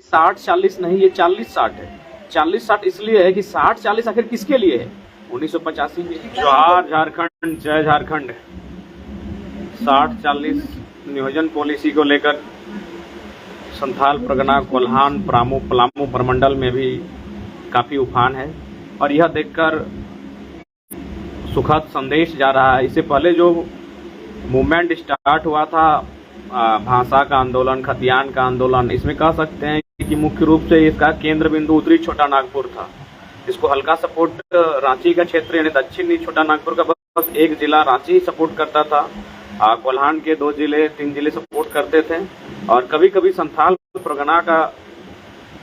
60-40 नहीं, ये 40-60 है। 40-60 इसलिए है कि 60-40 आखिर किसके लिए है? 1985 में। जोहार झारखंड, जय झारखंड। 60-40 नियोजन पॉलिसी को लेकर संथाल परगना, कोल्हान, पलामू प्रमंडल में भी काफ़ी उफान है और यह देखकर सुखद संदेश जा रहा है। इससे पहले जो मूवमेंट स्टार्ट हुआ था, भाषा का आंदोलन, खतियान का आंदोलन, इसमें कह सकते हैं कि मुख्य रूप से इसका केंद्र बिंदु उत्तरी छोटा नागपुर था। इसको हल्का सपोर्ट रांची का क्षेत्र यानी दक्षिणी छोटा नागपुर का बस एक जिला रांची ही सपोर्ट करता था। कोल्हान के 2 जिले 3 जिले सपोर्ट करते थे और कभी कभी संथाल परगना का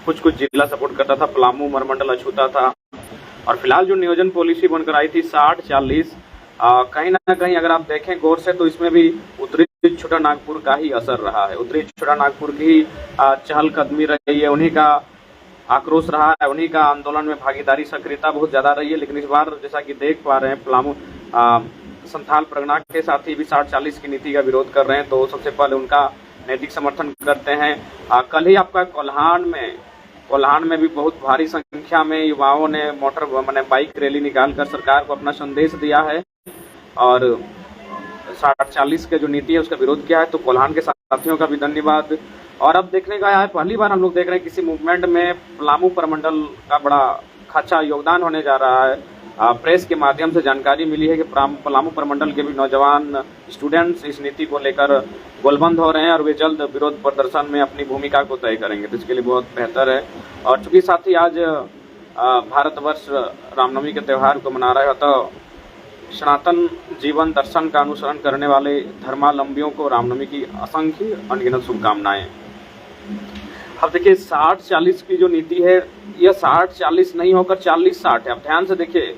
कुछ जिला सपोर्ट करता था, पलामू मरमंडल अछूता था। और फिलहाल जो नियोजन पॉलिसी बनकर आई थी 60-40, कहीं ना कहीं अगर आप देखें गौर से तो इसमें भी उत्तरी छोटा नागपुर का ही असर रहा है। उत्तरी छोटा नागपुर की चहलकदमी रही है, उन्हीं का आक्रोश रहा है, उन्हीं का आंदोलन में भागीदारी सक्रियता बहुत ज़्यादा रही है। लेकिन इस बार जैसा कि देख पा रहे हैं, पलामू संथाल परगना के साथी भी 60-40 की नीति का विरोध कर रहे हैं, तो सबसे पहले उनका नैतिक समर्थन करते हैं। कल ही आपका कोल्हान में भी बहुत भारी संख्या में युवाओं ने बाइक रैली निकालकर सरकार को अपना संदेश दिया है और 60-40 के जो नीति है उसका विरोध किया है। तो कोल्हान के साथियों का भी धन्यवाद। और अब देखने का है, पहली बार हम लोग देख रहे हैं किसी मूवमेंट में पलामू प्रमंडल का बड़ा अच्छा योगदान होने जा रहा है। प्रेस के माध्यम से जानकारी मिली है कि पलामू प्रमंडल के भी नौजवान स्टूडेंट्स इस नीति को लेकर गोलबंद हो रहे हैं और वे जल्द विरोध प्रदर्शन में अपनी भूमिका को तय करेंगे, तो इसके लिए बहुत बेहतर है। और चूंकि साथ ही आज भारतवर्ष रामनवमी के त्यौहार को मना रहा है, तो सनातन जीवन दर्शन का अनुसरण करने वाले धर्मावलंबियों को रामनवमी की असंख्य अनगिनत शुभकामनाएं। अब देखिए 60-40 की जो नीति है, यह 60-40 नहीं होकर 40-60 है। अब ध्यान से देखिए,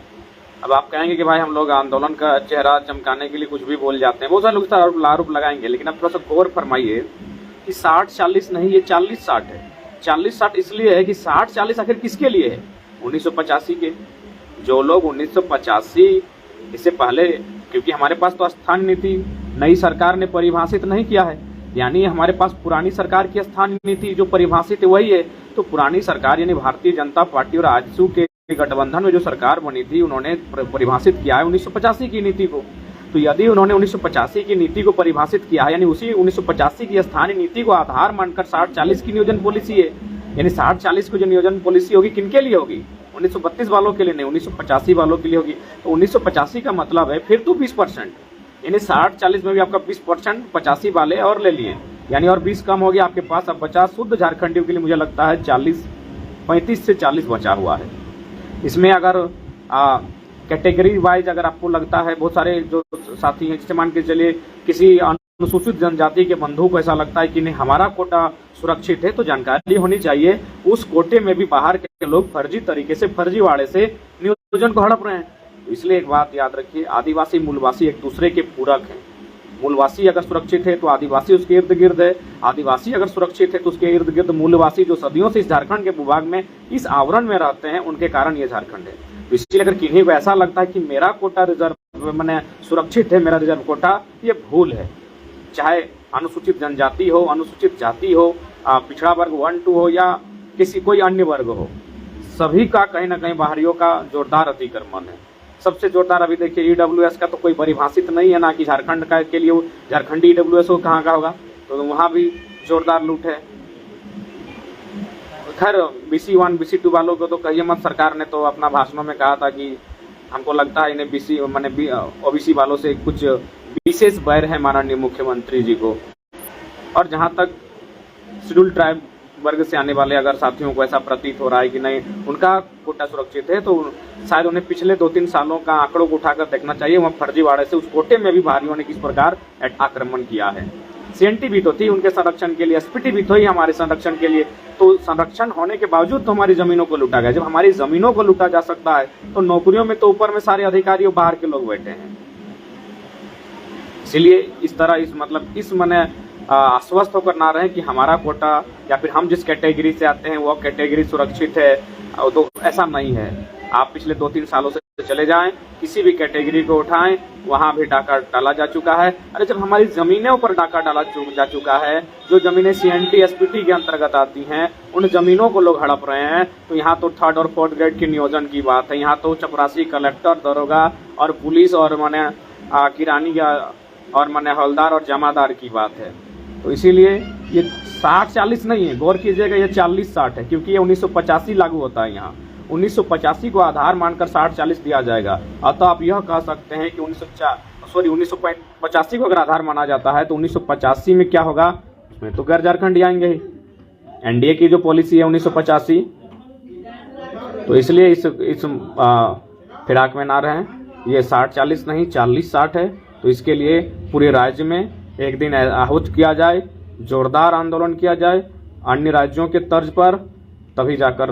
अब आप कहेंगे कि भाई हम लोग आंदोलन का चेहरा चमकाने के लिए कुछ भी बोल जाते हैं, बहुत सारे लोग आरोप लगाएंगे, लेकिन अब थोड़ा सा गौर फरमाइए कि 60-40 नहीं, ये 40-60 है। 40-60 इसलिए है कि 60-40 आखिर किसके लिए है? 1985 के जो लोग 1985 इससे पहले, क्योंकि हमारे पास तो स्थानीय नीति नई सरकार ने परिभाषित नहीं किया है, यानी हमारे पास पुरानी सरकार की स्थानीय नीति जो परिभाषित है वही है। तो पुरानी सरकार यानी भारतीय जनता पार्टी और आजसू के गठबंधन में जो सरकार बनी थी, उन्होंने परिभाषित किया है 1985 की नीति को। तो यदि उन्होंने 1985 की नीति को परिभाषित किया है, यानी उसी 1985 की स्थानीय नीति को आधार मानकर 60-40 की नियोजन पॉलिसी है। यानी 60-40 की जो नियोजन पॉलिसी होगी किनके लिए होगी? 1932 वालों के लिए नहीं, 1985 वालों के लिए होगी। तो 1985 का मतलब है फिर तो 20%, यानी 60-40 में भी आपका 20% 85 वाले और ले लिए, यानी और 20 कम हो गया आपके पास। अब बचा शुद्ध झारखंडियों के लिए मुझे लगता है 35 से 40 बचा हुआ है। इसमें अगर कैटेगरी वाइज अगर आपको लगता है, बहुत सारे जो साथी हैं, जैसे मान के चलिए किसी अनुसूचित जनजाति के बंधु को ऐसा लगता है कि नहीं हमारा कोटा सुरक्षित है, तो जानकारी होनी चाहिए उस कोटे में भी बाहर के लोग फर्जी तरीके से, फर्जीवाड़े से नियोजन को हड़प रहे हैं। इसलिए एक बात याद रखिए, आदिवासी मूलवासी एक दूसरे के पूरक हैं। मूलवासी अगर सुरक्षित है तो आदिवासी उसके इर्द गिर्द है, आदिवासी अगर सुरक्षित है तो उसके इर्द गिर्द मूलवासी जो सदियों से इस झारखंड के भूभाग में इस आवरण में रहते हैं, उनके कारण ये झारखंड है। तो इसलिए अगर किन्हीं को ऐसा लगता है कि मेरा कोटा रिजर्व सुरक्षित है, मेरा रिजर्व कोटा, ये भूल है। चाहे अनुसूचित जनजाति हो, अनुसूचित जाति हो, पिछड़ा वर्ग 1-2 हो या किसी कोई अन्य वर्ग हो, सभी का कहीं ना कहीं बाहरियों का जोरदार अतिक्रमण है। सबसे जोरदार अभी देखिए EWS का तो कोई परिभाषित नहीं है ना कि झारखंड का के लिए झारखंडी EWS कहाँ का होगा, तो वहाँ भी जोरदार लूट है। खैर BC1 BC2 वालों को तो कहिए मत, सरकार ने तो अपना भाषणों में कहा था कि हमको लगता है इन्हें OBC वालों से कुछ विशेष बैर है माननीय मुख्यमंत्री जी को। और जहाँ तक शेड्यूल ट्राइब वर्ग से आने वाले अगर साथियों को ऐसा प्रतीत हो रहा है कि नहीं उनका कोटा सुरक्षित है, तो शायद उन्हें पिछले 2-3 सालों का आंकड़ों को उठाकर देखना चाहिए। वहाँ फर्जीवाड़े से उस कोटे में भी भारियों ने किस प्रकार आक्रमण किया है। CNT भी तो थी उनके संरक्षण के लिए, SPT भी तो ही हमारे संरक्षण के लिए। तो संरक्षण होने के बावजूद तो हमारी जमीनों को लूटा गया। जब हमारी जमीनों को लूटा जा सकता है तो नौकरियों में तो ऊपर में सारे अधिकारी बाहर के लोग बैठे हैं। इसलिए इस तरह आश्वस्त होकर ना रहे कि हमारा कोटा या फिर हम जिस कैटेगरी से आते हैं वो कैटेगरी सुरक्षित है, तो ऐसा नहीं है। आप पिछले 2-3 सालों से चले जाएं, किसी भी कैटेगरी को उठाएं, वहां भी डाका डाला जा चुका है। अरे जब हमारी जमीनों पर डाका डाला जा चुका है, जो जमीनें CNT SPT के अंतर्गत आती हैं, उन जमीनों को लोग हड़प रहे हैं, तो यहाँ तो 3rd और 4th ग्रेड के नियोजन की बात है। यहाँ तो चपरासी, कलेक्टर, दरोगा और पुलिस और माने किरानी का और माने हवलदार और जमादार की बात है। तो इसीलिए ये 60-40 नहीं है, गौर कीजिएगा, ये 40-60 है, क्योंकि ये 1985 लागू होता है यहाँ। 1985 को आधार मानकर 60-40 दिया जाएगा। अतः आप यह कह सकते हैं कि 1985 को अगर आधार माना जाता है तो 1985 में क्या होगा, उसमें तो गैर झारखंडी आएंगे ही। NDA की जो पॉलिसी है 1985, तो इसलिए इस फिराक में ना रहें। ये 60-40 नहीं, 40-60 है। तो इसके लिए पूरे राज्य में एक दिन आहूत किया जाए, जोरदार आंदोलन किया जाए अन्य राज्यों के तर्ज पर, तभी जाकर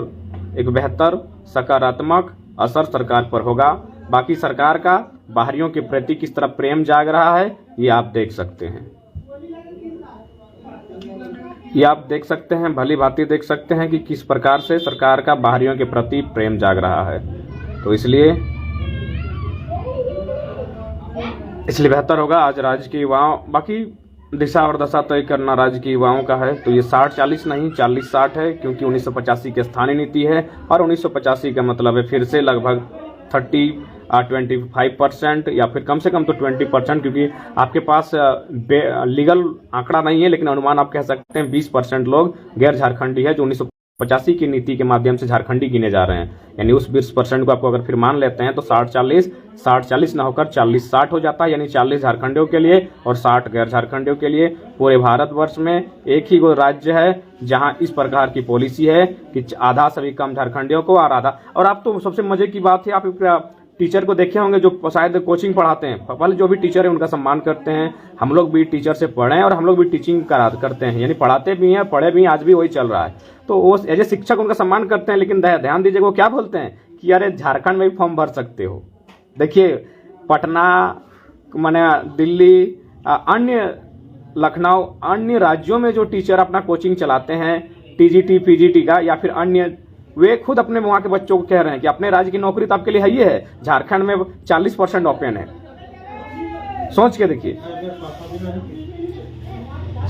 एक बेहतर सकारात्मक असर सरकार पर होगा। बाकी सरकार का बाहरियों के प्रति किस तरह प्रेम जाग रहा है, ये आप देख सकते हैं। ये आप देख सकते हैं, भली भांति देख सकते हैं कि किस प्रकार से सरकार का बाहरियों के प्रति प्रेम जाग रहा है। तो इसलिए बेहतर होगा आज राज्य के युवाओं, बाकी दिशा और दशा तय करना राज्य के युवाओं का है। तो ये 60-40 नहीं, 40-60 है, क्योंकि 1985 की स्थानीय नीति है। और 1985 का मतलब है फिर से लगभग 25% या फिर कम से कम तो 20%, क्योंकि आपके पास लीगल आंकड़ा नहीं है, लेकिन अनुमान आप कह सकते हैं 20% लोग गैर झारखंडी है, जो 1985 की नीति के माध्यम से झारखंडी गिने जा रहे हैं। यानी उस 20% को आपको अगर फिर मान लेते हैं तो 60-40 ना होकर 40-60 हो जाता है। यानी 40 झारखंडियों के लिए और 60 गैर झारखंडियों के लिए। पूरे भारतवर्ष में एक ही वो राज्य है जहां इस प्रकार की पॉलिसी है कि आधा सभी कम झारखंडियों को और आधा। और आप तो सबसे मजे की बात है, आप टीचर को देखे होंगे जो शायद कोचिंग पढ़ाते हैं, पहले जो भी टीचर है उनका सम्मान करते हैं। हम लोग भी टीचर से पढ़े हैं और हम लोग भी टीचिंग करते हैं, यानी पढ़ाते भी हैं, पढ़े भी हैं, आज भी वही चल रहा है। तो वो एज ए शिक्षक उनका सम्मान करते हैं, लेकिन ध्यान दीजिएगा वो क्या बोलते हैं कि अरे झारखंड में भी फॉर्म भर सकते हो। देखिए पटना माने दिल्ली, अन्य लखनऊ, अन्य राज्यों में जो टीचर अपना कोचिंग चलाते हैं TGT PGT का या फिर अन्य, वे खुद अपने वहां के बच्चों को कह रहे हैं कि अपने राज्य की नौकरी तो आपके लिए है ही है, झारखंड में 40% ओपन है। सोच के देखिए,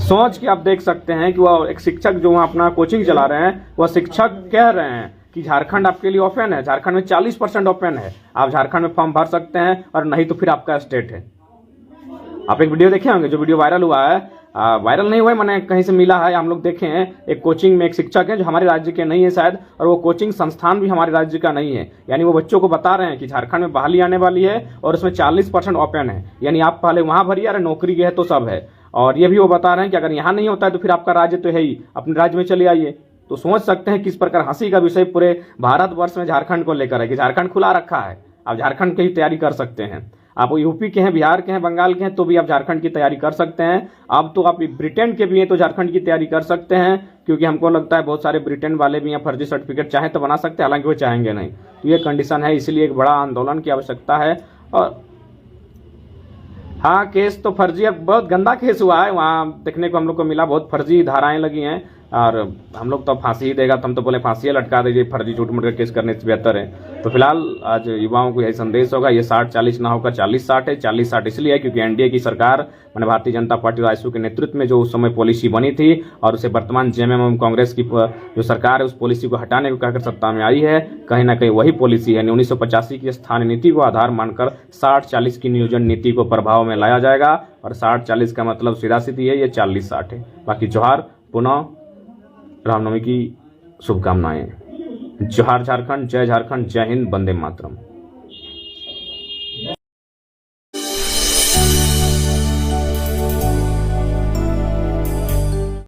सोच के आप देख सकते हैं कि वह एक शिक्षक जो वहां अपना कोचिंग चला रहे हैं, वह शिक्षक कह रहे हैं कि झारखंड आपके लिए ओपन है, झारखंड में 40% ओपन है, आप झारखंड में फॉर्म भर सकते हैं, और नहीं तो फिर आपका स्टेट है। आप एक वीडियो देखे होंगे, जो वीडियो वायरल हुआ है, वायरल नहीं हुआ है, मैंने कहीं से मिला है, हम लोग देखे हैं। एक कोचिंग में एक शिक्षक है जो हमारे राज्य के नहीं है शायद, और वो कोचिंग संस्थान भी हमारे राज्य का नहीं है। यानी वो बच्चों को बता रहे हैं कि झारखंड में बहाली आने वाली है और उसमें 40% ओपन है, यानी आप पहले वहां भरिए, अरे नौकरी है तो सब है। और ये भी वो बता रहे हैं कि अगर यहाँ नहीं होता है तो फिर आपका राज्य तो है ही, अपने राज्य में चले आइए। तो सोच सकते हैं किस प्रकार हंसी का विषय पूरे भारतवर्ष में झारखंड को लेकर है कि झारखंड खुला रखा है, आप झारखंड की तैयारी कर सकते हैं। आप यूपी के हैं, बिहार के हैं, बंगाल के हैं, तो भी आप झारखंड की तैयारी कर सकते हैं। अब तो आप ब्रिटेन के भी हैं तो झारखंड की तैयारी कर सकते हैं, क्योंकि हमको लगता है बहुत सारे ब्रिटेन वाले भी हैं फर्जी सर्टिफिकेट चाहे तो बना सकते हैं, हालांकि वो चाहेंगे नहीं। तो ये कंडीशन है, इसलिए एक बड़ा आंदोलन की आवश्यकता है। और हाँ, केस तो फर्जी, अब बहुत गंदा केस हुआ है वहाँ, देखने को हम लोग को मिला, बहुत फर्जी धाराएं लगी हैं। और हम लोग तो फांसी ही देगा, तो हम तो बोले फांसी लटका दीजिए, फर्जी झूठ मूठ का केस करने से बेहतर है। तो फिलहाल आज युवाओं को यही संदेश होगा, ये 60-40 ना होकर 40-60 है। 40-60 इसलिए है क्योंकि NDA की सरकार माने भारतीय जनता पार्टी राजसू के नेतृत्व में जो उस समय पॉलिसी बनी थी, और उसे वर्तमान JMM कांग्रेस की जो सरकार है उस पॉलिसी को हटाने को कहकर सत्ता में आई है। कहीं ना कहीं वही पॉलिसी है, 1985 की स्थानीय नीति को आधार मानकर 60-40 की नियोजन नीति को प्रभाव में लाया जाएगा। और 60-40 का मतलब सीधा सीधी है, ये 40-60 है। बाकी जोहार, पुनः रामनवमी की शुभकामनाएं। जोहार झारखंड, जय झारखंड, जय हिंद, वंदे मातरम।